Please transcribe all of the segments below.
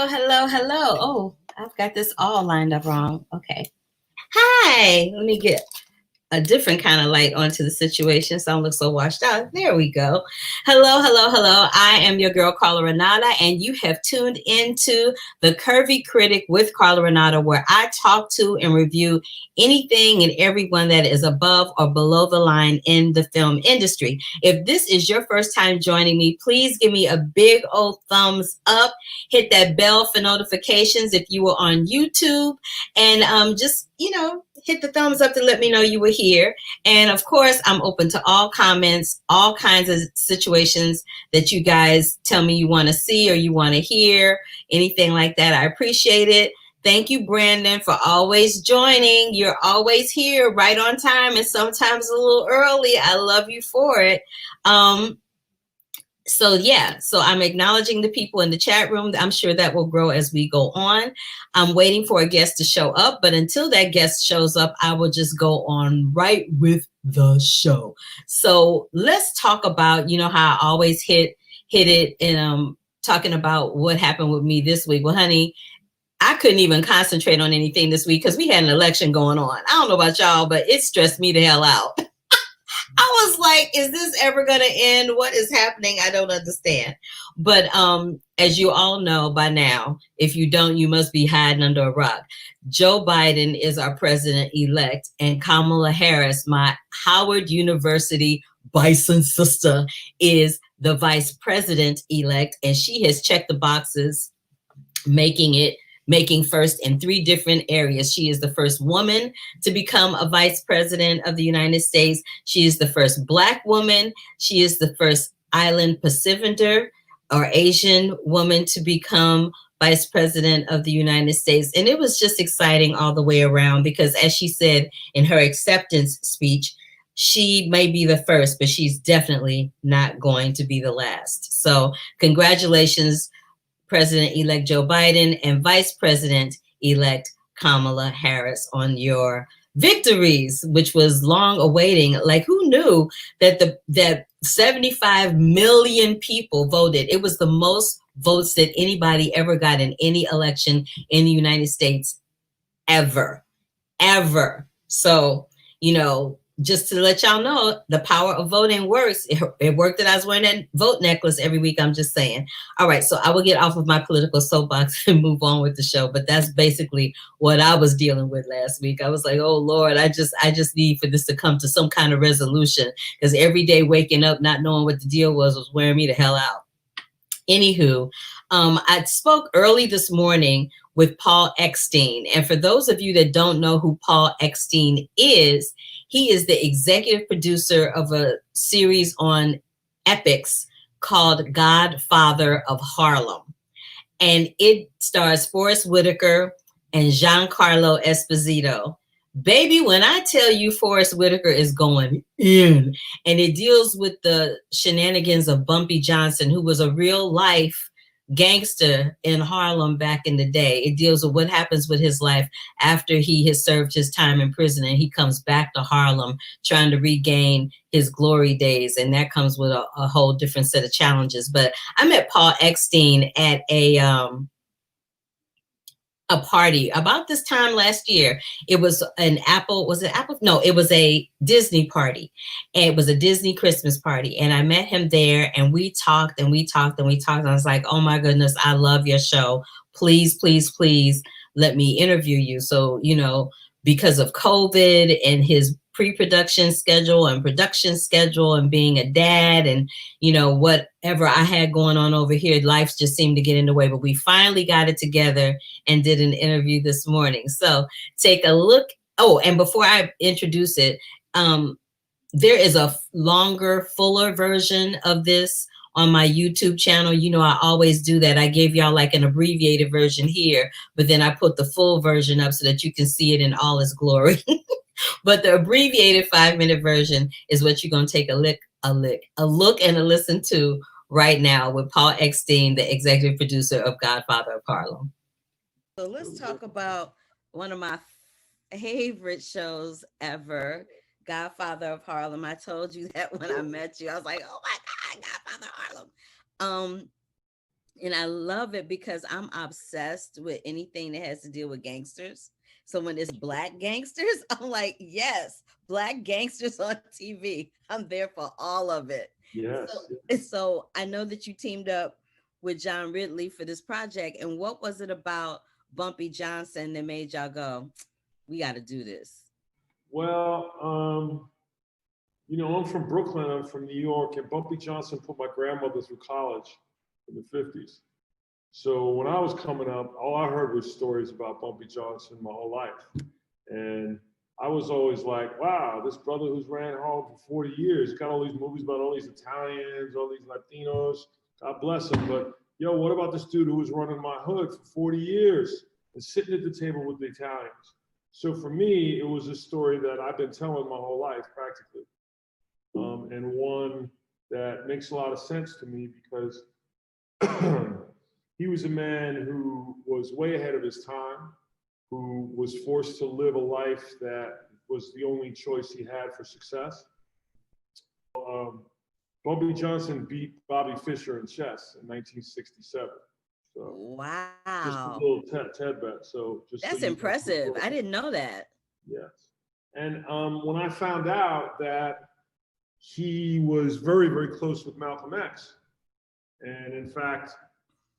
hello. Oh, I've got this all lined up wrong. Okay. Hi. Let me get a different kind of light onto the situation so I don't look so washed out. There we go. Hello. I am your girl, Carla Renata, and you have tuned into the Curvy Critic with Carla Renata, where I talk to and review anything and everyone that is above or below the line in the film industry. If this is your first time joining me, please give me a big old thumbs up. Hit that bell for notifications if you were on YouTube, and just, hit the thumbs up to let me know you were here. And of course, I'm open to all comments, all kinds of situations that you guys tell me you want to see or you want to hear, anything like that. I appreciate it. Thank you, Brandon, for always joining. You're always here right on time and sometimes a little early. I love you for it. So I'm acknowledging the people in the chat room. I'm sure that will grow as we go on. I'm waiting for a guest to show up, but until that guest shows up, I will just go on right with the show. So let's talk about, how I always hit it, and talking about what happened with me this week. Well, honey, I couldn't even concentrate on anything this week because we had an election going on. I don't know about y'all, but it stressed me the hell out. I was like, is this ever going to end? What is happening? I don't understand. But as you all know by now, if you don't, you must be hiding under a rock. Joe Biden is our president-elect, and Kamala Harris, my Howard University bison sister, is the vice president-elect, and she has checked the boxes, making first in 3 different areas. She is the first woman to become a vice president of the United States. She is the first Black woman. She is the first Island Pacificer or Asian woman to become vice president of the United States. And it was just exciting all the way around because, as she said in her acceptance speech, she may be the first, but she's definitely not going to be the last. So congratulations, President-elect Joe Biden and Vice President-elect Kamala Harris, on your victories, which was long awaiting. Like, who knew that 75 million people voted? It was the most votes that anybody ever got in any election in the United States ever. So, just to let y'all know, the power of voting works. It worked that I was wearing that vote necklace every week. I'm just saying. All right, so I will get off of my political soapbox and move on with the show. But that's basically what I was dealing with last week. I was like, oh Lord, I just need for this to come to some kind of resolution, because every day waking up not knowing what the deal was wearing me the hell out. Anywho, I spoke early this morning with Paul Eckstein. And for those of you that don't know who Paul Eckstein is, he is the executive producer of a series on Epix called Godfather of Harlem. And it stars Forest Whitaker and Giancarlo Esposito. Baby, when I tell you Forest Whitaker is going in, and it deals with the shenanigans of Bumpy Johnson, who was a real life gangster in Harlem back in the day. It deals with what happens with his life after he has served his time in prison and he comes back to Harlem trying to regain his glory days. And that comes with a whole different set of challenges. But I met Paul Eckstein at a party about this time last year. It was an Apple. Was it Apple? No, it was a Disney party. And it was a Disney Christmas party. And I met him there, and we talked and we talked and we talked. And I was like, oh my goodness, I love your show. Please, please, please let me interview you. So, because of COVID and his pre-production schedule and production schedule and being a dad and, whatever I had going on over here, life just seemed to get in the way. But we finally got it together and did an interview this morning. So take a look. Oh, and before I introduce it, there is a longer, fuller version of this on my YouTube channel. I always do that. I gave y'all like an abbreviated version here, but then I put the full version up so that you can see it in all its glory. But the abbreviated 5-minute version is what you're going to take a look and a listen to right now with Paul Eckstein, the executive producer of Godfather of Harlem. So let's talk about one of my favorite shows ever, Godfather of Harlem. I told you that when I met you. I was like, oh my God, Godfather of Harlem. And I love it because I'm obsessed with anything that has to deal with gangsters. So when it's black gangsters, I'm like, yes, black gangsters on TV. I'm there for all of it. Yes. So I know that you teamed up with John Ridley for this project. And what was it about Bumpy Johnson that made y'all go, we got to do this? Well, I'm from Brooklyn. I'm from New York, and Bumpy Johnson put my grandmother through college in the '50s. So when I was coming up, all I heard was stories about Bumpy Johnson my whole life, and I was always like, "Wow, this brother who's ran Harlem for 40 years, got all these movies about all these Italians, all these Latinos. God bless him, but yo, what about this dude who was running my hood for 40 years and sitting at the table with the Italians?" So for me, it was a story that I've been telling my whole life, practically. And one that makes a lot of sense to me because he was a man who was way ahead of his time, who was forced to live a life that was the only choice he had for success. Bumpy Johnson beat Bobby Fischer in chess in 1967. So wow, just a little Ted bet. So just that's so impressive. I didn't know that. Yes. And when I found out that he was very, very close with Malcolm X, and in fact,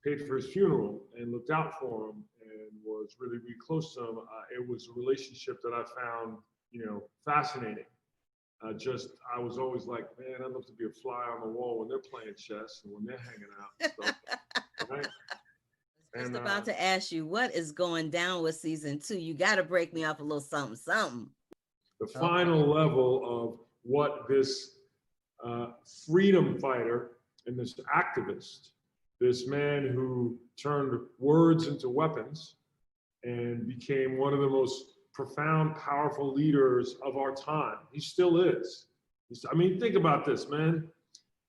paid for his funeral and looked out for him and was really, really close to him. It was a relationship that I found, fascinating. I was always like, man, I'd love to be a fly on the wall when they're playing chess and when they're hanging out and stuff. Right? I was just about to ask you, what is going down with season 2? You got to break me off a little something. The final level of what this freedom fighter and this activist, this man who turned words into weapons and became one of the most profound, powerful leaders of our time. He still is. Think about this, man.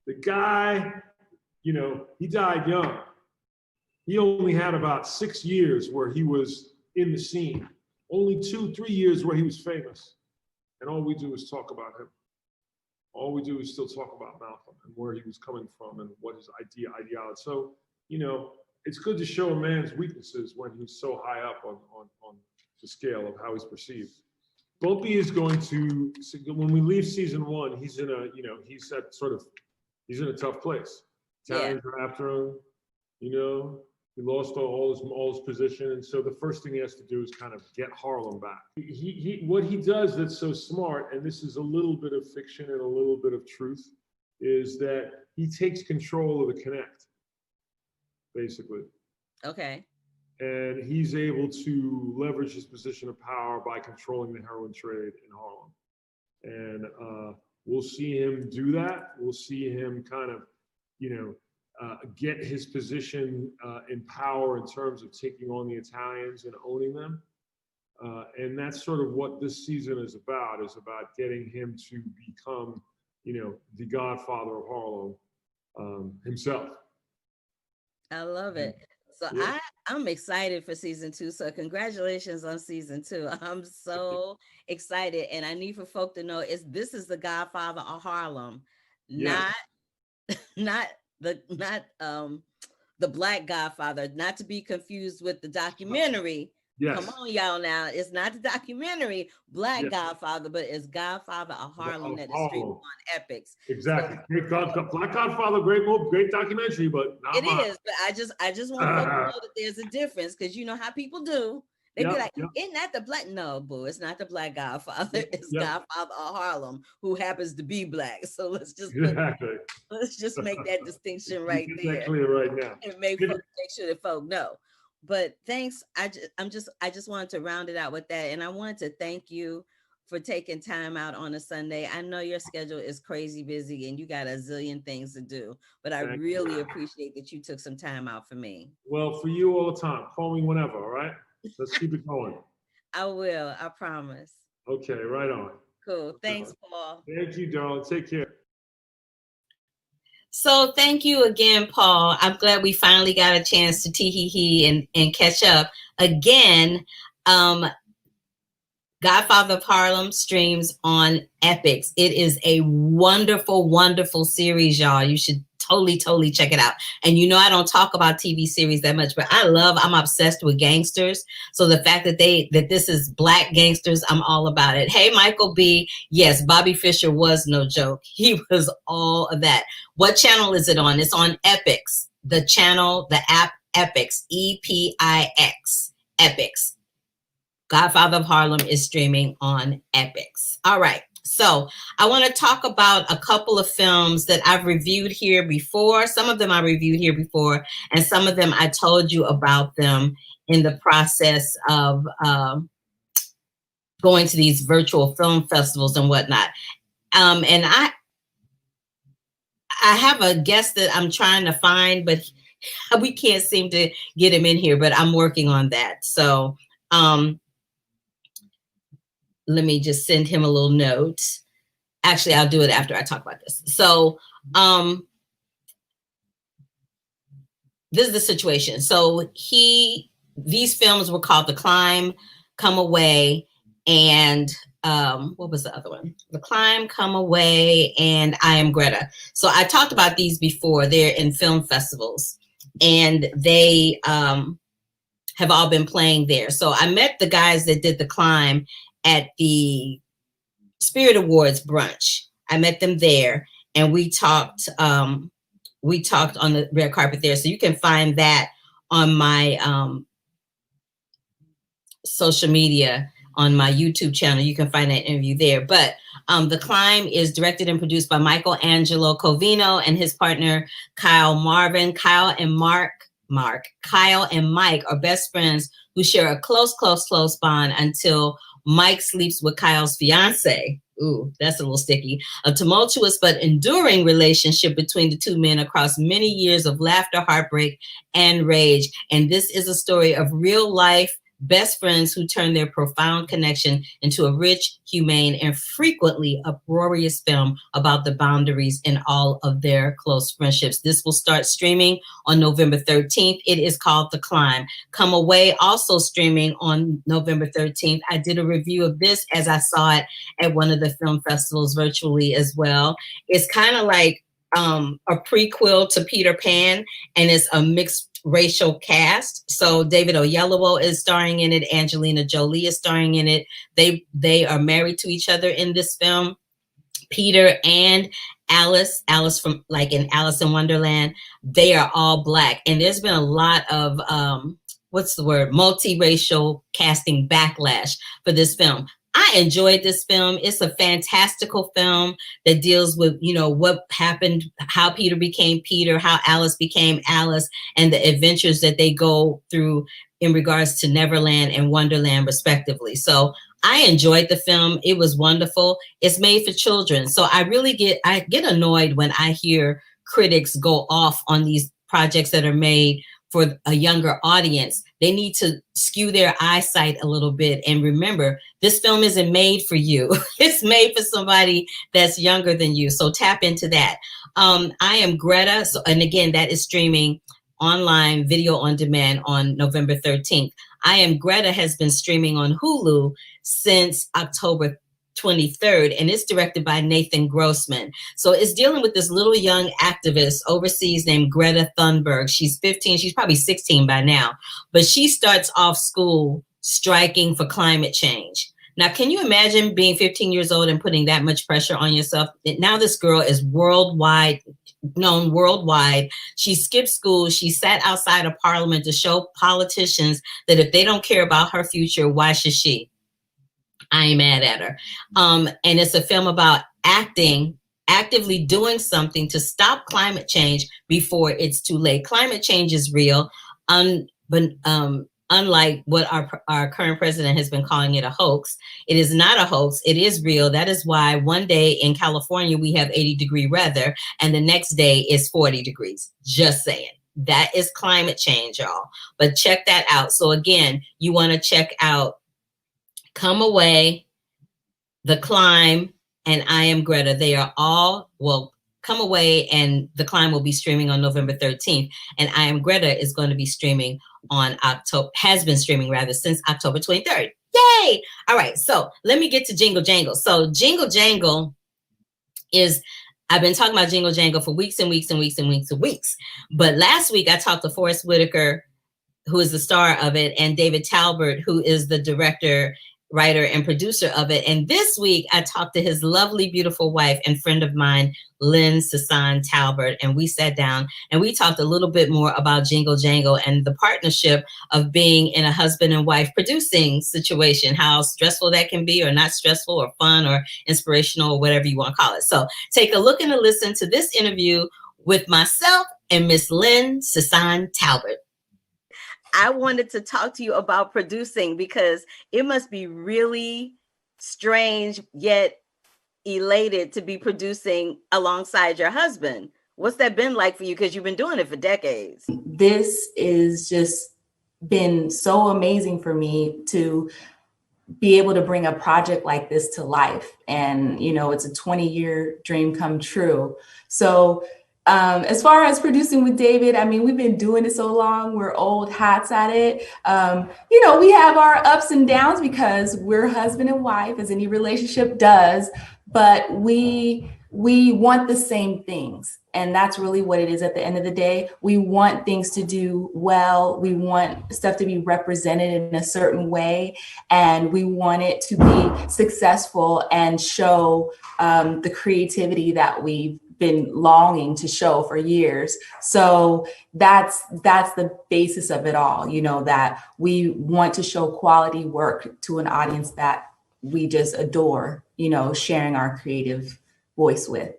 The guy, he died young. He only had about 6 years where he was in the scene. Only 2-3 years where he was famous. And all we do is talk about him. All we do is still talk about Malcolm and where he was coming from and what his ideology. So, it's good to show a man's weaknesses when he's so high up on the scale of how he's perceived. Bumpy is going to, when we leave season 1, he's in a tough place. Italians are after him, he lost all his position, and so the first thing he has to do is kind of get Harlem back. What he does that's so smart, and this is a little bit of fiction and a little bit of truth, is that he takes control of the Connect, basically. Okay. And he's able to leverage his position of power by controlling the heroin trade in Harlem. And we'll see him do that. We'll see him kind of, get his position in power in terms of taking on the Italians and owning them. And that's sort of what this season is about getting him to become, the Godfather of Harlem himself. I love it. So yeah. I'm excited for season 2. So congratulations on season 2. I'm so excited. And I need for folk to know this is the Godfather of Harlem, not the Black Godfather, not to be confused with the documentary. Yes. Come on, y'all now. It's not the documentary Black Godfather, but it's Godfather of Harlem that is streaming on Epix. Exactly. So, Black Godfather, great documentary, but not it mine. Is. But I just want folks to know that there's a difference, because you know how people do. They be like, isn't that the Black? No, boo, it's not the Black Godfather. It's Godfather of Harlem, who happens to be Black. So let's just make that distinction right there. That clear right now. And make sure that folk know. But thanks. I just wanted to round it out with that, and I wanted to thank you for taking time out on a Sunday. I know your schedule is crazy busy and you got a zillion things to do, but I really appreciate that you took some time out for me. Well, for you all the time. Call me whenever. All right. Let's keep it going. I will. I promise. Okay. Right on. Cool. Thanks, Paul. Thank you, darling. Take care. So thank you again, Paul. I'm glad we finally got a chance to tee-hee-hee and catch up again. Godfather of Harlem streams on Epix. It is a wonderful, wonderful series, y'all. You should totally check it out. And you know, I don't talk about TV series that much, but I'm obsessed with gangsters. So the fact that this is Black gangsters, I'm all about it. Hey, Michael B. Yes, Bobby Fischer was no joke. He was all of that. What channel is it on? It's on Epix. The app Epix, Epix, Epix. Godfather of Harlem is streaming on Epix. All right. So I want to talk about a couple of films that I've reviewed here before. Some of them I reviewed here before, and some of them I told you about them in the process of going to these virtual film festivals and whatnot. And I have a guest that I'm trying to find, but we can't seem to get him in here, but I'm working on that. So let me just send him a little note. Actually, I'll do it after I talk about this. So this is the situation. So these films were called The Climb, Come Away, and what was the other one? The Climb, Come Away, and I Am Greta. So I talked about these before. They're in film festivals, and they have all been playing there. So I met the guys that did The Climb at the Spirit Awards brunch. I met them there, and we talked on the red carpet there. So you can find that on my social media, on my YouTube channel. You can find that interview there. But The Climb is directed and produced by Michael Angelo Covino and his partner Kyle Marvin. Kyle and Mike are best friends who share a close bond until Mike sleeps with Kyle's fiance. Ooh, that's a little sticky. A tumultuous but enduring relationship between the two men across many years of laughter, heartbreak, and rage. And this is a story of real life best friends who turn their profound connection into a rich, humane, and frequently uproarious film about the boundaries in all of their close friendships. This will start streaming on November 13th. It is called The Climb. Come Away, also streaming on November 13th. I did a review of this as I saw it at one of the film festivals virtually as well. It's kind of like a prequel to Peter Pan, and it's a mixed racial cast. So David Oyelowo is starring in it. Angelina Jolie is starring in it. They are married to each other in this film. Peter and Alice from like in Alice in Wonderland, they are all Black. And there's been a lot of multiracial casting backlash for this film. I enjoyed this film. It's a fantastical film that deals with, you know, what happened, how Peter became Peter, how Alice became Alice, and the adventures that they go through in regards to Neverland and Wonderland, respectively. So I enjoyed the film. It was wonderful. It's made for children. So I get annoyed when I hear critics go off on these projects that are made for a younger audience. They need to skew their eyesight a little bit and remember, this film isn't made for you. It's made for somebody that's younger than you. So tap into that. I Am Greta. So, and again, that is streaming online, video on demand on November 13th. I Am Greta has been streaming on Hulu since October 23rd, and it's directed by Nathan Grossman. So it's dealing with this little young activist overseas named Greta Thunberg. She's 15, she's probably 16 by now, but she starts off school striking for climate change. Now, can you imagine being 15 years old and putting that much pressure on yourself? Now this girl is known worldwide. She skipped school. She sat outside of Parliament to show politicians that if they don't care about her future, why should she? I ain't mad at her. And it's a film about actively doing something to stop climate change before it's too late. Climate change is real, but unlike what our current president has been calling it a hoax. It is not a hoax. It is real. That is why one day in California, we have 80-degree weather, and the next day is 40 degrees. Just saying. That is climate change, y'all. But check that out. So again, you want to check out Come Away, The Climb, and I Am Greta. They are all, well, Come Away and The Climb will be streaming on November 13th. And I Am Greta is going to be streaming has been streaming rather since October 23rd. Yay! All right, so let me get to Jingle Jangle. So Jingle Jangle is I've been talking about Jingle Jangle for weeks and weeks and weeks and weeks and weeks. But last week I talked to Forest Whitaker, who is the star of it, and David Talbert, who is the director, writer, and producer of it. And this week, I talked to his lovely, beautiful wife and friend of mine, Lynn Talbert, and we sat down and we talked a little bit more about Jingle Jangle and the partnership of being in a husband and wife producing situation, how stressful that can be, or not stressful, or fun, or inspirational, or whatever you want to call it. So take a look and a listen to this interview with myself and Miss Lynn Talbert. I wanted to talk to you about producing because it must be really strange yet elated to be producing alongside your husband. What's that been like for you? Because you've been doing it for decades. This is just been so amazing for me to be able to bring a project like this to life. And, you know, it's a 20-year dream come true. So as far as producing with David, I mean, we've been doing it so long, we're old hats at it. You know, we have our ups and downs because we're husband and wife, as any relationship does, but we want the same things. And that's really what it is at the end of the day. We want things to do well. We want stuff to be represented in a certain way. And we want it to be successful and show the creativity that we've been longing to show for years. So that's the basis of it all, you know, that we want to show quality work to an audience that we just adore, you know, sharing our creative voice with.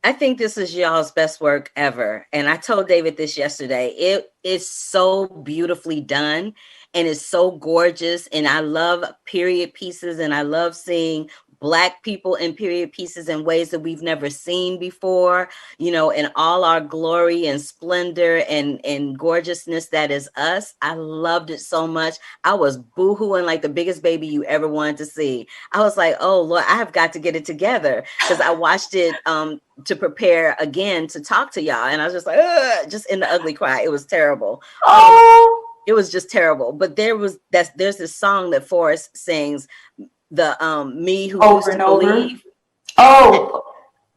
I think this is y'all's best work ever. And I told David this yesterday. It is so beautifully done and it's so gorgeous. And I love period pieces and I love seeing Black people in period pieces in ways that we've never seen before, you know, in all our glory and splendor and gorgeousness that is us. I loved it so much. I was boohooing like the biggest baby you ever wanted to see. I was like, oh, Lord, I have got to get it together because I watched it to prepare again to talk to y'all. And I was just like, just in the ugly cry. It was terrible. It was just terrible. But there's this song that Forrest sings, the me who over used and to over. believe.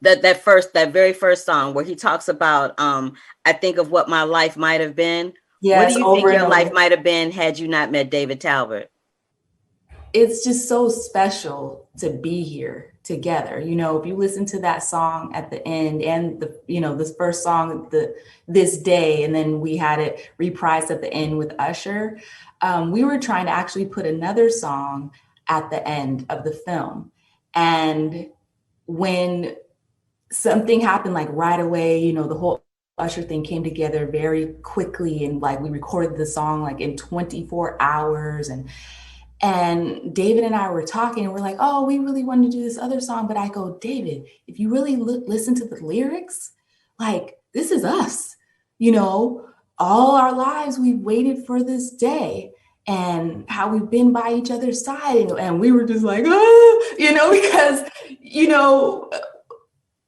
That very first song where he talks about I think of what my life might have been. Yes, what do you think your life might have been had you not met David Talbert? It's just so special to be here together. You know, if you listen to that song at the end and the, you know, this first song, This Day, and then we had it reprised at the end with Usher. We were trying to actually put another song at the end of the film. And when something happened like right away, you know, the whole Usher thing came together very quickly, and like we recorded the song like in 24 hours. And David and I were talking and we're like, oh, we really wanted to do this other song. But I go, David, if you really listen to the lyrics, like this is us, you know, all our lives we've waited for this day. And how we've been by each other's side. And we were just like, oh, you know, because, you know,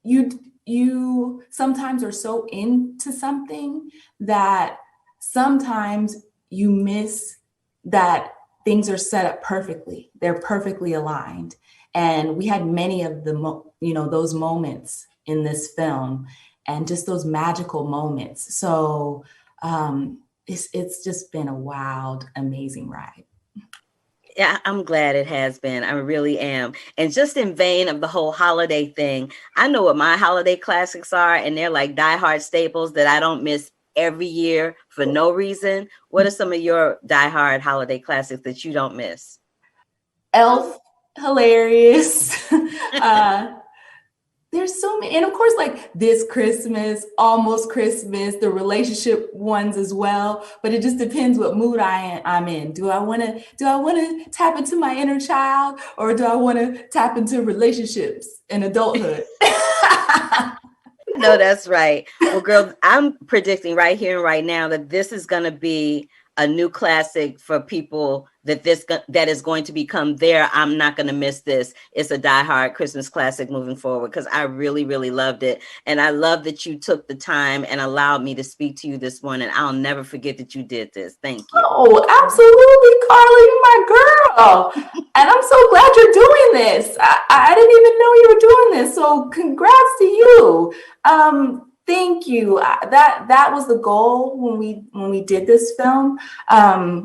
you sometimes are so into something that sometimes you miss that things are set up perfectly. They're perfectly aligned. And we had many of the, you know, those moments in this film and just those magical moments. So, it's just been a wild, amazing ride. Yeah, I'm glad it has been. I really am. And just in vain of the whole holiday thing, I know what my holiday classics are, and they're like diehard staples that I don't miss every year for no reason. What are some of your diehard holiday classics that you don't miss? Elf, hilarious. There's so many, and of course, like This Christmas, Almost Christmas, the relationship ones as well. But it just depends what mood I'm in. Do I want to tap into my inner child, or do I want to tap into relationships and adulthood? No, that's right. Well, girl, I'm predicting right here and right now that this is going to be a new classic for people that is going to become their I'm not going to miss this. It's a diehard Christmas classic moving forward because I really, really loved it. And I love that you took the time and allowed me to speak to you this morning. I'll never forget that you did this. Thank you. Oh, absolutely, Carla, you're my girl. I'm so glad you're doing this. I didn't even know you were doing this. So congrats to you. Thank you. That was the goal when we did this film.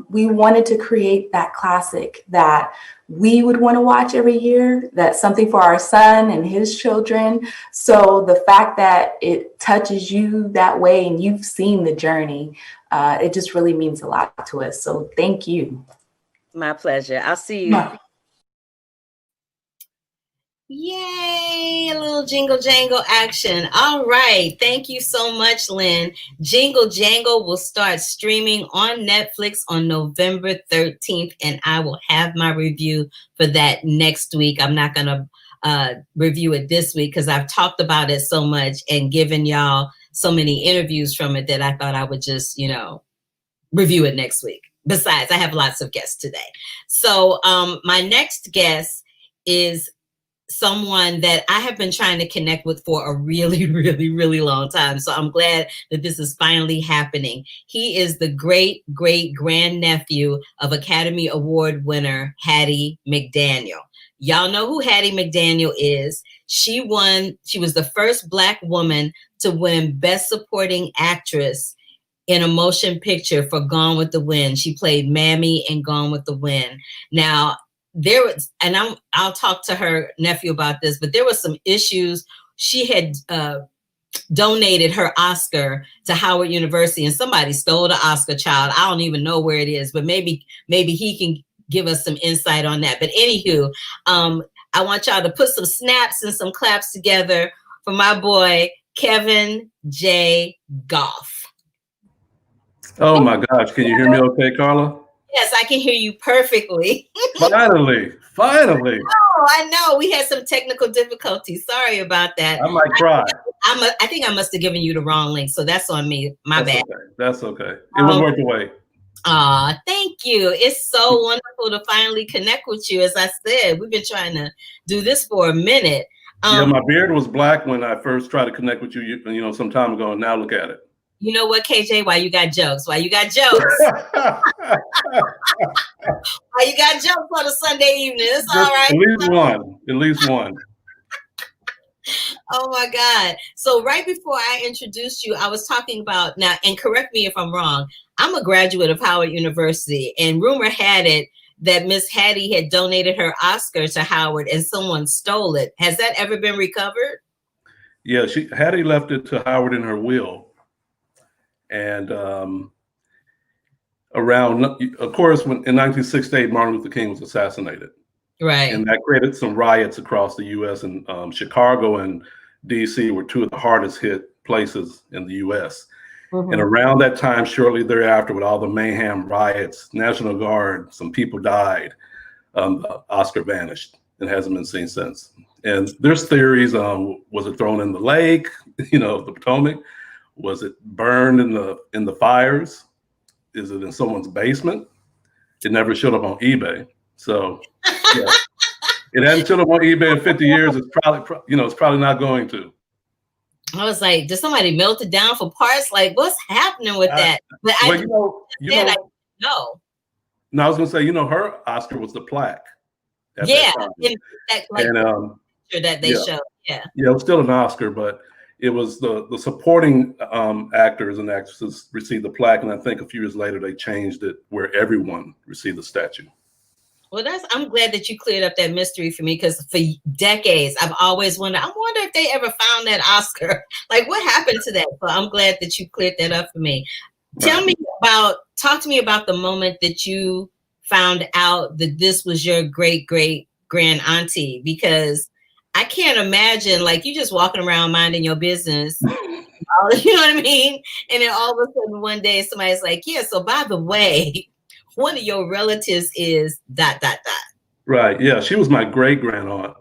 We wanted to create that classic that we would want to watch every year. That's something for our son and his children. So the fact that it touches you that way and you've seen the journey, it just really means a lot to us. So thank you. My pleasure. I'll see you. Yay, a little Jingle Jangle action. All right. Thank you so much, Lynn. Jingle Jangle will start streaming on Netflix on November 13th, and I will have my review for that next week. I'm not going to review it this week because I've talked about it so much and given y'all so many interviews from it that I thought I would just, review it next week. Besides, I have lots of guests today. So my next guest is someone that I have been trying to connect with for a really, really, really long time. So I'm glad that this is finally happening. He is the great, great grandnephew of Academy Award winner Hattie McDaniel. Y'all know who Hattie McDaniel is. She was the first Black woman to win Best Supporting Actress in a motion picture for Gone with the Wind. She played Mammy in Gone with the Wind. Now, I'll talk to her nephew about this, but there were some issues. She had donated her Oscar to Howard University, and somebody stole the Oscar, child. I don't even know where it is, but maybe he can give us some insight on that. But anywho, I want y'all to put some snaps and some claps together for my boy, Kevin J. Goff. Oh my gosh, can you hear me okay, Carla? Yes, I can hear you perfectly. Finally. Oh, I know. We had some technical difficulties. Sorry about that. I might cry. I think I must have given you the wrong link, so that's on me. My bad. Okay. That's okay. It will work away. Thank you. It's so wonderful to finally connect with you. As I said, we've been trying to do this for a minute. Yeah, my beard was black when I first tried to connect with you, some time ago, and now look at it. You know what, KJ? Why you got jokes? Why you got jokes? Why you got jokes on a Sunday evening? It's all right. At least one. Oh my God. So right before I introduced you, I was talking about now, and correct me if I'm wrong, I'm a graduate of Howard University, and rumor had it that Miss Hattie had donated her Oscar to Howard and someone stole it. Has that ever been recovered? Yeah, Hattie left it to Howard in her will. And around, of course, in 1968, Martin Luther King was assassinated. Right. And that created some riots across the U.S. and Chicago and D.C. were two of the hardest hit places in the U.S. Mm-hmm. And around that time, shortly thereafter, with all the mayhem, riots, National Guard, some people died, Oscar vanished and hasn't been seen since. And there's theories, was it thrown in the lake, the Potomac? Was it burned in the fires? Is it in someone's basement? It never showed up on eBay. So yeah. It hasn't showed up on eBay in 50 years. It's probably not going to. I was like, did somebody melt it down for parts? Like, what's happening with that? But No, I was gonna say, her Oscar was the plaque. Yeah, that they showed. Yeah, it was still an Oscar, but it was the supporting actors and actresses received the plaque, and I think a few years later they changed it where everyone received the statue. Well, I'm glad that you cleared up that mystery for me, because for decades I've always wondered. I wonder if they ever found that Oscar. Like, what happened to that? So I'm glad that you cleared that up for me. Talk to me about the moment that you found out that this was your great great grand auntie, because I can't imagine, like, you just walking around minding your business, you know what I mean? And then all of a sudden one day somebody's like, yeah, so by the way, one of your relatives is ... Right, yeah, she was my great grandaunt.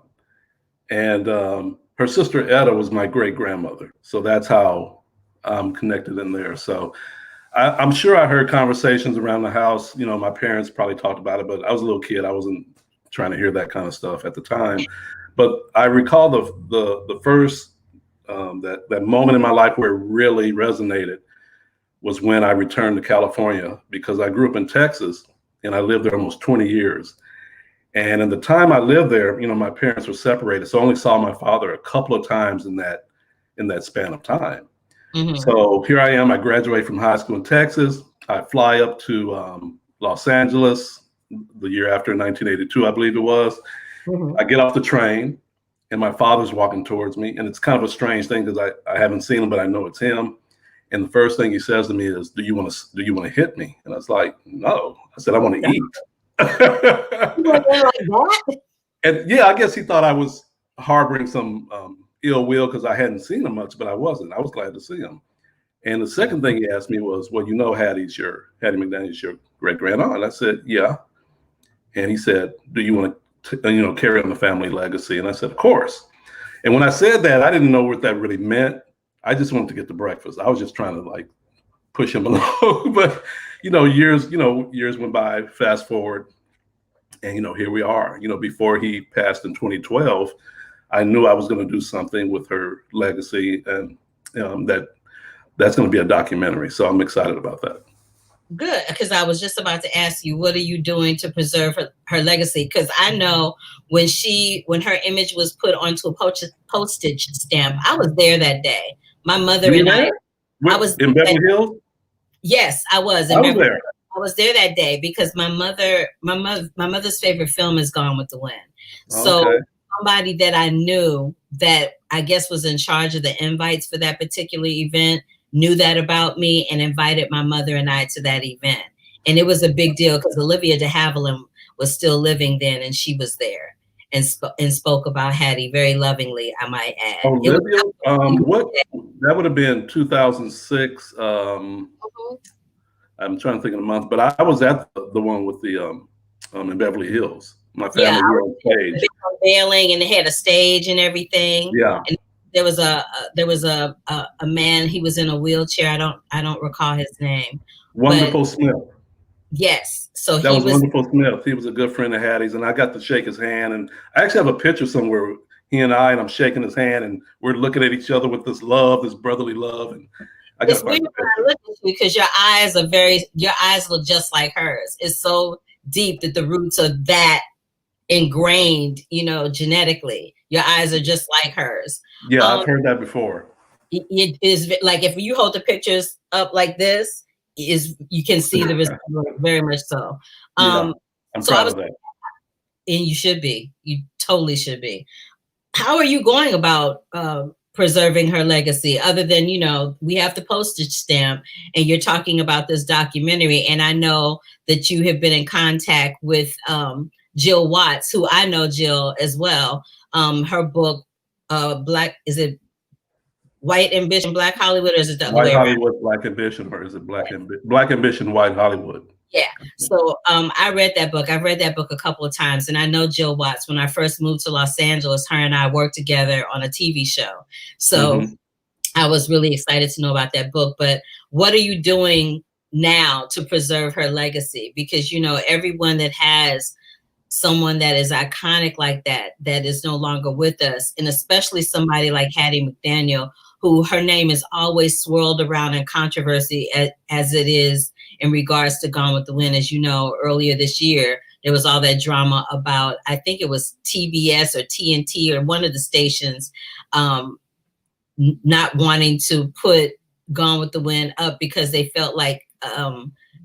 And her sister Etta was my great grandmother. So that's how I'm connected in there. So I'm sure I heard conversations around the house. My parents probably talked about it, but I was a little kid. I wasn't trying to hear that kind of stuff at the time. But I recall the first that moment in my life where it really resonated was when I returned to California, because I grew up in Texas and I lived there almost 20 years. And in the time I lived there, you know, my parents were separated, so I only saw my father a couple of times in that span of time. Mm-hmm. So here I am. I graduate from high school in Texas. I fly up to Los Angeles the year after, 1982, I believe it was. Mm-hmm. I get off the train, and my father's walking towards me, and it's kind of a strange thing because I haven't seen him, but I know it's him. And the first thing he says to me is, "Do you want to hit me?" And I was like, "No." I said, "I want to eat." And yeah, I guess he thought I was harboring some ill will because I hadn't seen him much, but I wasn't. I was glad to see him. And the second thing he asked me was, "Well, you know, Hattie McDaniel's your great grand aunt." I said, "Yeah." And he said, "Do you want to, carry on the family legacy?" And I said, "Of course." And when I said that, I didn't know what that really meant. I just wanted to get to breakfast. I was just trying to like push him along. But years went by. Fast forward, and here we are. Before he passed in 2012, I knew I was going to do something with her legacy, and that's going to be a documentary. So I'm excited about that. Good, because I was just about to ask you, what are you doing to preserve her legacy? Because I know when her image was put onto a postage stamp, I was there that day. My mother and I was in Beverly Hills. Yes, I was. I was there. I was there that day because my mother's favorite film is Gone with the Wind. So somebody that I knew that I guess was in charge of the invites for that particular event knew that about me and invited my mother and I to that event. And it was a big deal because Olivia de Havilland was still living then, and she was there and spoke about Hattie very lovingly, I might add. Olivia, that would have been 2006. I'm trying to think of the month, but I was at the one with the in Beverly Hills. My family were on stage. Unveiling, and they had a stage and everything. Yeah. And there was a man. He was in a wheelchair. I don't recall his name. Wonderful Smith. Yes. So that was Wonderful Smith. He was a good friend of Hattie's, and I got to shake his hand. And I actually have a picture somewhere, he and I'm shaking his hand, and we're looking at each other with this love, this brotherly love. And it's weird when I look at you because your eyes look just like hers. It's so deep that the roots are that ingrained, genetically. Your eyes are just like hers. Yeah, I've heard that before. It is like if you hold the pictures up like this, you can see the resemblance very much so. I'm proud of that. And you should be. You totally should be. How are you going about preserving her legacy other than, we have the postage stamp and you're talking about this documentary, and I know that you have been in contact with Jill Watts, who I know Jill as well. Her book, White Ambition, Black Hollywood, or is it the other way around? White Hollywood, Black Ambition, or is it Black Ambition, White Hollywood? Yeah. So I read that book. I've read that book a couple of times, and I know Jill Watts. When I first moved to Los Angeles, her and I worked together on a TV show. So I was really excited to know about that book. But what are you doing now to preserve her legacy? Because, everyone that has someone that is iconic like that is no longer with us, and especially somebody like Hattie McDaniel, who her name is always swirled around in controversy as it is in regards to Gone with the Wind. As you know, earlier this year, there was all that drama about, I think it was TBS or TNT or one of the stations not wanting to put Gone with the Wind up because they felt like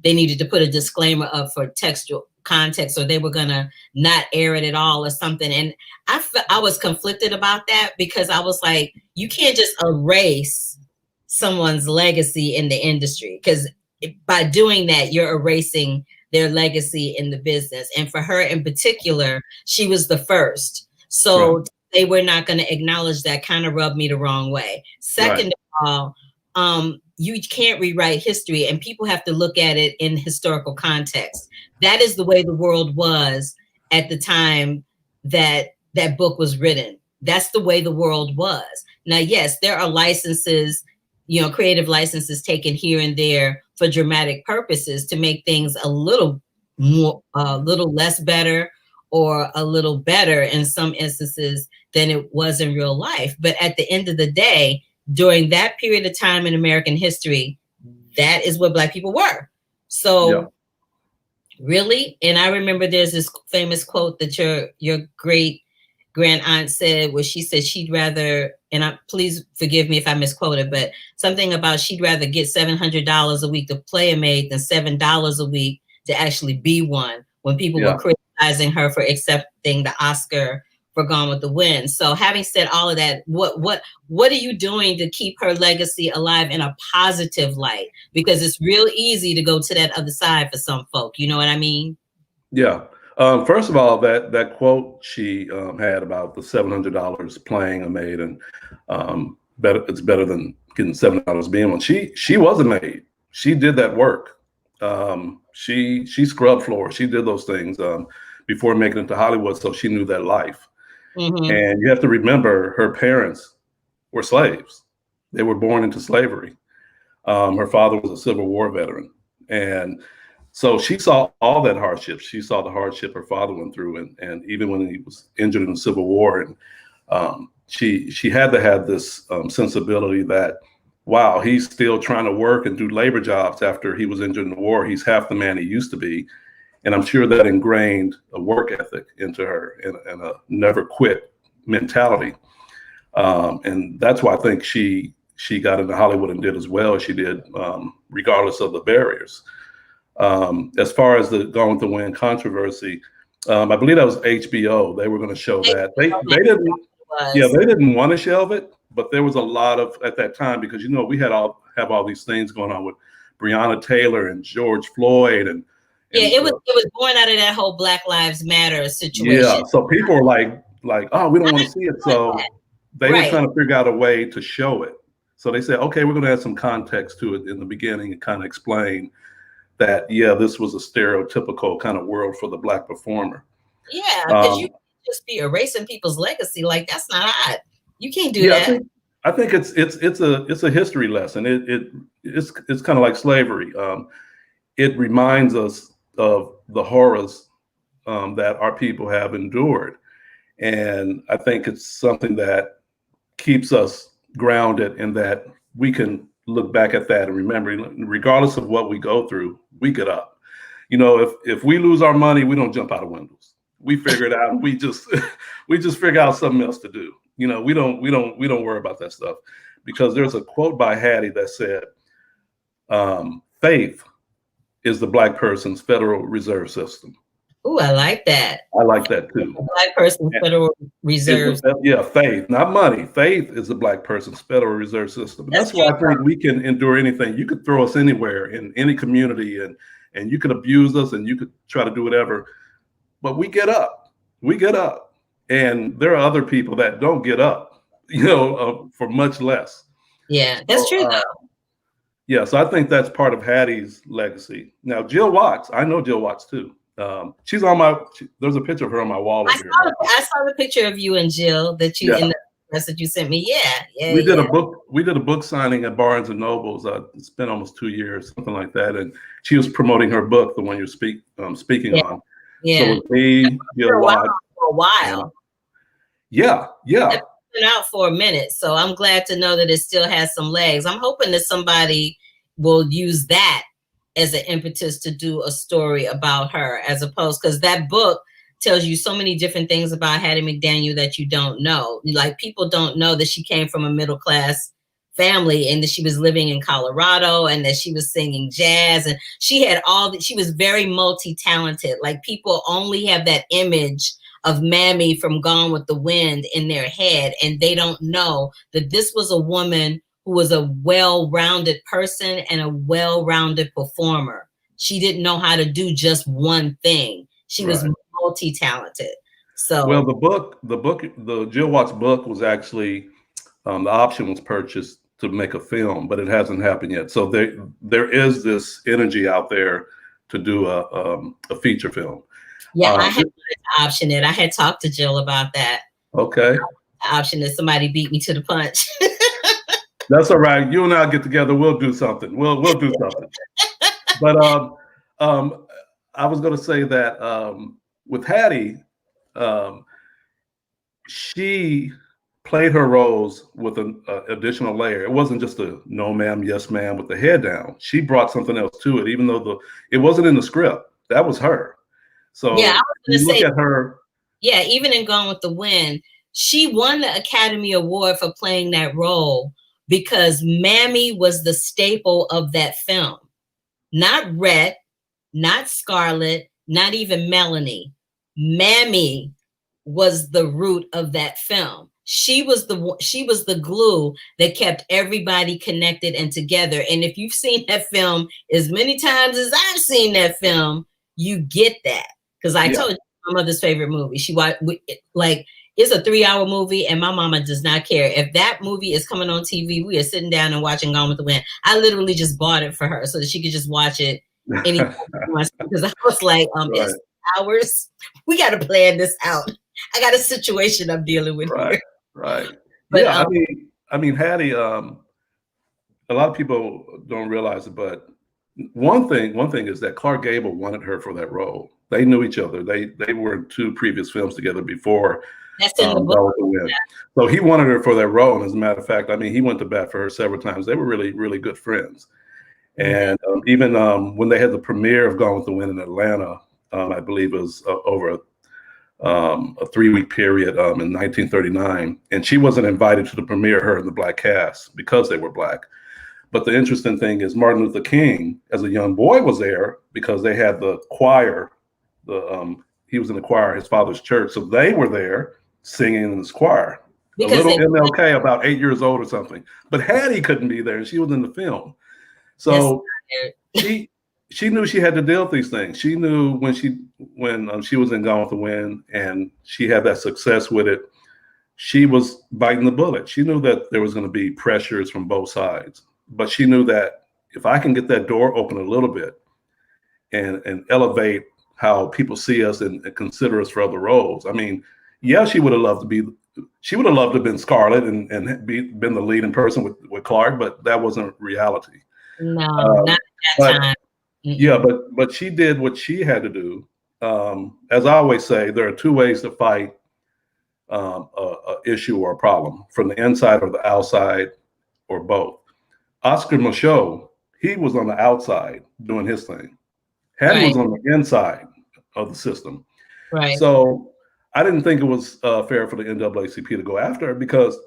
they needed to put a disclaimer up for textual context, or they were gonna not air it at all or something. And I was conflicted about that because I was like, you can't just erase someone's legacy in the industry, because by doing that, you're erasing their legacy in the business. And for her in particular, she was the first. So they were not going to acknowledge that. Kind of rubbed me the wrong way. Second of all, you can't rewrite history, and people have to look at it in historical context. That is the way the world was at the time that that book was written. That's the way the world was. Now, yes, there are licenses, creative licenses taken here and there for dramatic purposes to make things a little more, a little less better, or a little better in some instances than it was in real life. But at the end of the day, during that period of time in American history, that is what Black people were. So Really? And I remember there's this famous quote that your great grand aunt said, where she said she'd rather, and please forgive me if I misquoted, but something about she'd rather get $700 a week to play a maid than $7 a week to actually be one, when people were criticizing her for accepting the Oscar for Gone with the Wind. So having said all of that, what are you doing to keep her legacy alive in a positive light? Because it's real easy to go to that other side for some folk. You know what I mean? Yeah. First of all, that quote she had about the $700 playing a maid, and it's better than getting $7 being one. She was a maid. She did that work. She scrubbed floors. She did those things before making it to Hollywood. So she knew that life. Mm-hmm. And you have to remember, her parents were slaves. They were born into slavery. Her father was a Civil War veteran. And so she saw all that hardship. She saw the hardship her father went through. And even when he was injured in the Civil War, and she had to have this sensibility that, wow, he's still trying to work and do labor jobs after he was injured in the war. He's half the man he used to be. And I'm sure that ingrained a work ethic into her and a never quit mentality. And that's why I think she got into Hollywood and did as well as she did, regardless of the barriers. As far as the Gone with the Wind controversy, I believe that was HBO. They were going to show that. They didn't want to shelve it, but there was a lot of, at that time, because, you know, we have all these things going on with Breonna Taylor and George Floyd and it was born out of that whole Black Lives Matter situation. Yeah, so people were like, oh, we don't want to see it. So they were trying to figure out a way to show it. So they said, okay, we're going to add some context to it in the beginning and kind of explain that, yeah, this was a stereotypical kind of world for the Black performer. Yeah, because you just be erasing people's legacy. Like, that's not odd. You can't do that. I think it's a history lesson. It's kind of like slavery. It reminds us of the horrors that our people have endured. And I think it's something that keeps us grounded in that we can look back at that and remember, regardless of what we go through, we get up. You know, if we lose our money, we don't jump out of windows. We figure it out. We just figure out something else to do. You know, we don't worry about that stuff, because there's a quote by Hattie that said, faith is the Black person's Federal Reserve System. Ooh, I like that. I like that too. Black person's Federal Reserve. Yeah, faith, not money. Faith is the Black person's Federal Reserve System. That's why I think we can endure anything. You could throw us anywhere in any community, and you could abuse us, and you could try to do whatever, but we get up. We get up, and there are other people that don't get up, you know, for much less. Yeah, that's true though. Yeah, so I think that's part of Hattie's legacy. Now, Jill Watts, I know Jill Watts too. She's on there's a picture of her on my wall over here. I saw the picture of you and Jill that you in the message you sent me. Yeah. We did a book signing at Barnes and Nobles. It's been almost 2 years, something like that. And she was promoting her book, the one you're speaking on. Yeah. So with me, Jill Watts. For a while. Yeah. It's been out for a minute, so I'm glad to know that it still has some legs. I'm hoping that somebody will use that as an impetus to do a story about her, as opposed, because that book tells you so many different things about Hattie McDaniel that you don't know. Like, people don't know that she came from a middle class family and that she was living in Colorado and that she was singing jazz, and she had she was very multi-talented. Like, people only have that image of Mammy from Gone with the Wind in their head, and they don't know that this was a woman who was a well-rounded person and a well-rounded performer. She didn't know how to do just one thing. She was multi-talented. So, well, the Jill Watts book was actually, the option was purchased to make a film, but it hasn't happened yet. So there is this energy out there to do a feature film. Yeah, I had to option it. I had talked to Jill about that. Okay. Option that somebody beat me to the punch. That's all right. You and I get together. We'll do something. We'll do something. But I was going to say that with Hattie, she played her roles with an additional layer. It wasn't just a no ma'am, yes ma'am with the head down. She brought something else to it, even though it wasn't in the script. that was her. So yeah, I was you gonna look say, at her. yeah, even in Gone with the Wind, she won the Academy Award for playing that role because Mammy was the staple of that film. Not Rhett, not Scarlett, not even Melanie. Mammy was the root of that film. She was the glue that kept everybody connected and together. And if you've seen that film as many times as I've seen that film, you get that. Because I told you, my mother's favorite movie. She watched, like, it's a 3-hour movie, and my mama does not care. If that movie is coming on TV, we are sitting down and watching Gone with the Wind. I literally just bought it for her so that she could just watch it anytime because I was like, it's hours. We got to plan this out. I got a situation I'm dealing with here. Right. But, yeah, I mean, Hattie. A lot of people don't realize it, but one thing is that Clark Gable wanted her for that role. They knew each other. They were in 2 previous films together before. That's in the book. So he wanted her for that role. And as a matter of fact, I mean, he went to bat for her several times. They were really, really good friends. And even when they had the premiere of Gone with the Wind in Atlanta, I believe it was over a 3-week period in 1939. And she wasn't invited to the premiere, her and the black cast, because they were black. But the interesting thing is Martin Luther King, as a young boy, was there because they had the choir. He was in the choir at his father's church. So they were there singing in this choir. Because a little MLK, about 8 years old or something. But Hattie couldn't be there, and she was in the film. So she knew she had to deal with these things. She knew when she was in Gone with the Wind and she had that success with it, she was biting the bullet. She knew that there was going to be pressures from both sides. But she knew that if I can get that door open a little bit and elevate how people see us and consider us for other roles. I mean, yeah, she would have loved to have been Scarlett and been the leading person with Clark, but that wasn't reality. No, not at that time. Yeah, but she did what she had to do. As I always say, there are 2 ways to fight a issue or a problem: from the inside or the outside, or both. Oscar Michaud, he was on the outside doing his thing. Hattie was on the inside of the system. Right. So I didn't think it was fair for the NAACP to go after her because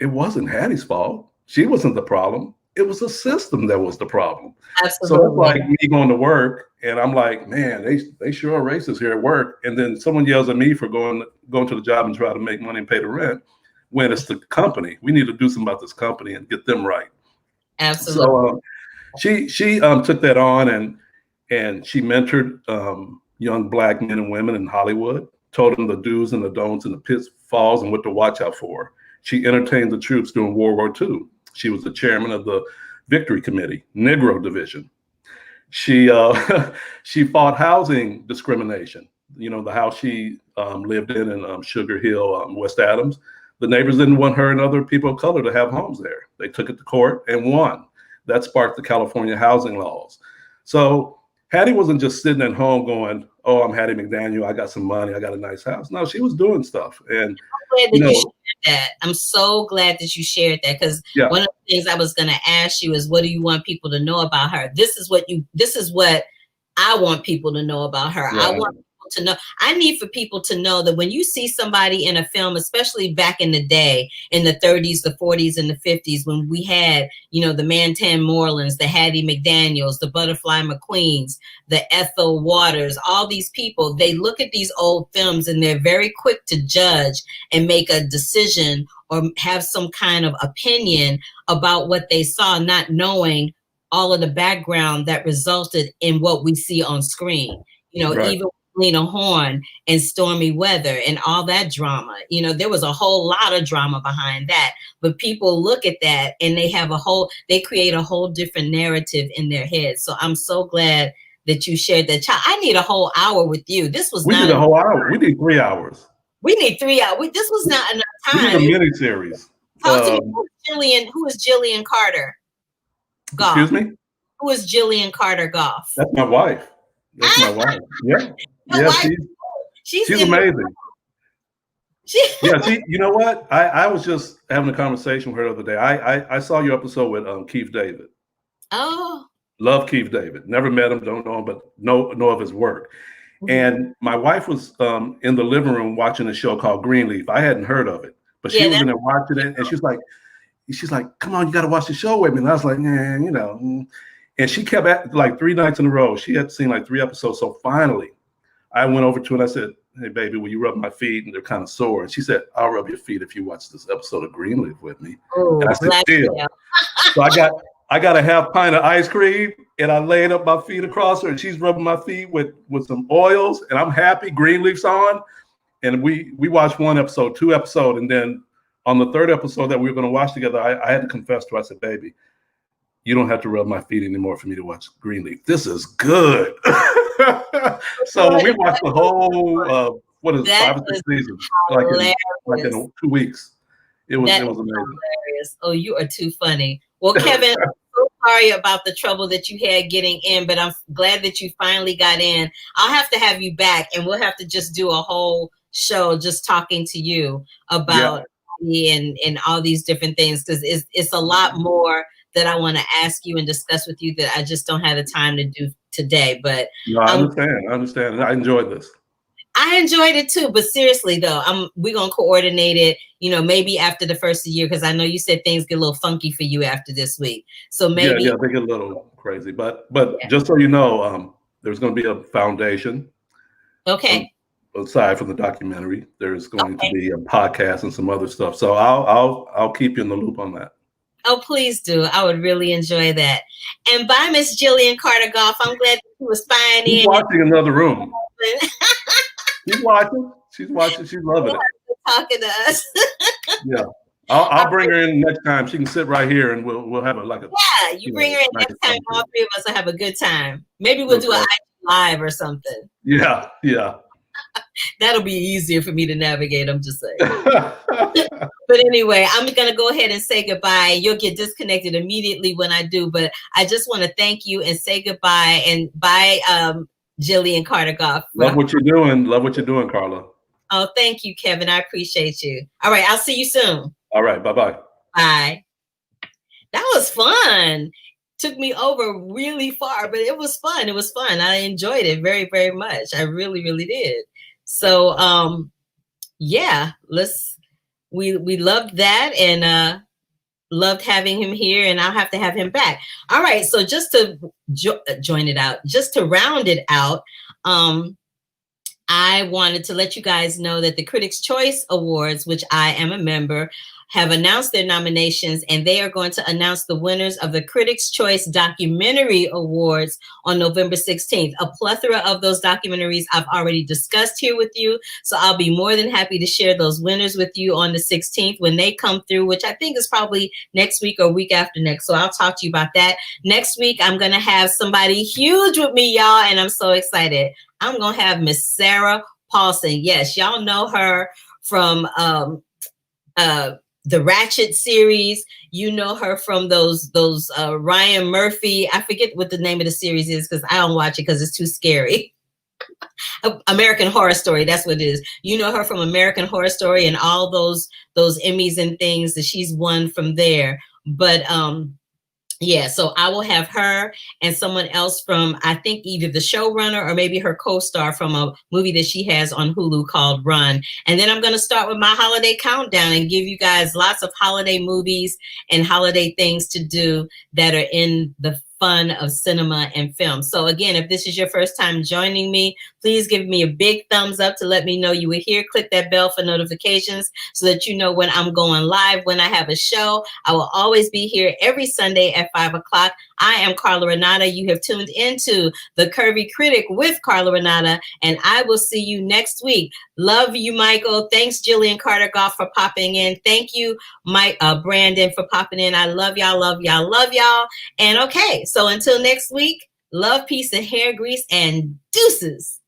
it wasn't Hattie's fault. She wasn't the problem. It was the system that was the problem. Absolutely. So it's like me going to work and I'm like, man, they sure are racist here at work. And then someone yells at me for going to the job and try to make money and pay the rent when it's the company. We need to do something about this company and get them right. Absolutely. So she took that on and she mentored young Black men and women in Hollywood, told them the do's and the don'ts and the pitfalls and what to watch out for. She entertained the troops during World War II. She was the chairman of the Victory Committee, Negro Division. She fought housing discrimination. You know, the house she lived in Sugar Hill, West Adams. The neighbors didn't want her and other people of color to have homes there. They took it to court and won. That sparked the California housing laws. So Hattie wasn't just sitting at home going, oh, I'm Hattie McDaniel. I got some money. I got a nice house. No, she was doing stuff. And I'm glad that you shared that. I'm so glad that you shared that because one of the things I was going to ask you is, what do you want people to know about her? This is what I want people to know about her. Right. I want people to know. I need for people to know that when you see somebody in a film, especially back in the day, in the 30s, the 40s, and the 50s, when we had, you know, the Mantan Morelands, the Hattie McDaniels, the Butterfly McQueens, the Ethel Waters, all these people, they look at these old films and they're very quick to judge and make a decision or have some kind of opinion about what they saw, not knowing all of the background that resulted in what we see on screen. You know, even Lena Horne and Stormy Weather and all that drama. You know, there was a whole lot of drama behind that. But people look at that and they create a whole different narrative in their heads. So I'm so glad that you shared that. I need a whole hour with you. We need a whole hour. We need 3 hours. We need 3 hours. This was not enough time. We need a mini series. Who is Jillian Carter? Goff. Excuse me? Who is Jillian Carter Goff? That's my wife. That's my wife. Yeah. Yeah, she's amazing. You know what? I was just having a conversation with her the other day. I saw your episode with Keith David. Oh. Love Keith David. Never met him, don't know him, but know of his work. Mm-hmm. And my wife was in the living room watching a show called Greenleaf. I hadn't heard of it, but she was in there watching it, and she's like, come on, you got to watch the show with me. And I was like, you know. And she kept at like 3 nights in a row. She had seen like 3 episodes. So finally, I went over to her and I said, hey, baby, will you rub my feet? And they're kind of sore. And she said, I'll rub your feet if you watch this episode of Greenleaf with me. Oh, and I said, deal. So I got a half pint of ice cream, and I laid up my feet across her, and she's rubbing my feet with some oils, and I'm happy. Greenleaf's on. And we watched 1 episode, 2 episodes, and then on the 3rd episode that we were going to watch together, I had to confess to her. I said, baby, you don't have to rub my feet anymore for me to watch Greenleaf. This is good. So we watched the whole, 5 or 6 seasons, like in 2 weeks. It was amazing. Hilarious. Oh, you are too funny. Well, Kevin, I'm so sorry about the trouble that you had getting in, but I'm glad that you finally got in. I'll have to have you back, and we'll have to just do a whole show just talking to you about me and all these different things, because it's a lot more that I want to ask you and discuss with you that I just don't have the time to do today. But no, I understand. I enjoyed this. I enjoyed it too, but seriously though, we're gonna coordinate it, you know, maybe after the first of the year, because I know you said things get a little funky for you after this week. So maybe they get a little crazy. But just so you know, there's gonna be a foundation. Okay. Aside from the documentary, there's going to be a podcast and some other stuff. So I'll keep you in the loop on that. Oh, please do. I would really enjoy that. And bye, Miss Jillian Carter Goff. I'm glad that you were spying in. She's watching another room. She's watching. She's loving it. Talking to us. Yeah. I'll bring her in next time. She can sit right here, and we'll have a you bring her in next time. All 3 of us will have a good time. Maybe we'll do an IG live or something. Yeah. That'll be easier for me to navigate. I'm just saying. But anyway, I'm going to go ahead and say goodbye. You'll get disconnected immediately when I do. But I just want to thank you and say goodbye. And bye, Jillian Carter Goff. Love what you're doing. Love what you're doing, Carla. Oh, thank you, Kevin. I appreciate you. All right. I'll see you soon. All right. Bye-bye. Bye. That was fun. Took me over really far, but it was fun. It was fun. I enjoyed it very, very much. I really, really did. So, we loved that and loved having him here, and I'll have to have him back. All right. So just to round it out, I wanted to let you guys know that the Critics' Choice Awards, which I am a member, have announced their nominations, and they are going to announce the winners of the Critics' Choice Documentary Awards on November 16th. A plethora of those documentaries I've already discussed here with you, so I'll be more than happy to share those winners with you on the 16th when they come through, which I think is probably next week or week after next. So I'll talk to you about that. Next week, I'm going to have somebody huge with me, y'all, and I'm so excited. I'm going to have Miss Sarah Paulson. Yes, y'all know her from the Ratchet series. You know her from those Ryan Murphy. I forget what the name of the series is because I don't watch it because it's too scary. American Horror Story. That's what it is. You know her from American Horror Story and all those Emmys and things that she's won from there. But yeah, so I will have her and someone else from, I think, either the showrunner or maybe her co-star from a movie that she has on Hulu called Run. And then I'm going to start with my holiday countdown and give you guys lots of holiday movies and holiday things to do that are in the fun of cinema and film. So again, if this is your first time joining me, please give me a big thumbs up to let me know you were here. Click that bell for notifications so that you know when I'm going live, when I have a show. I will always be here every Sunday at 5 o'clock. I am Carla Renata. You have tuned into the Curvy Critic with Carla Renata, and I will see you next week. Love you, Michael. Thanks, Jillian Carter Goff, for popping in. Thank you, Brandon, for popping in. I love y'all, love y'all, love y'all. And okay, so until next week, love, peace, and hair grease, and deuces.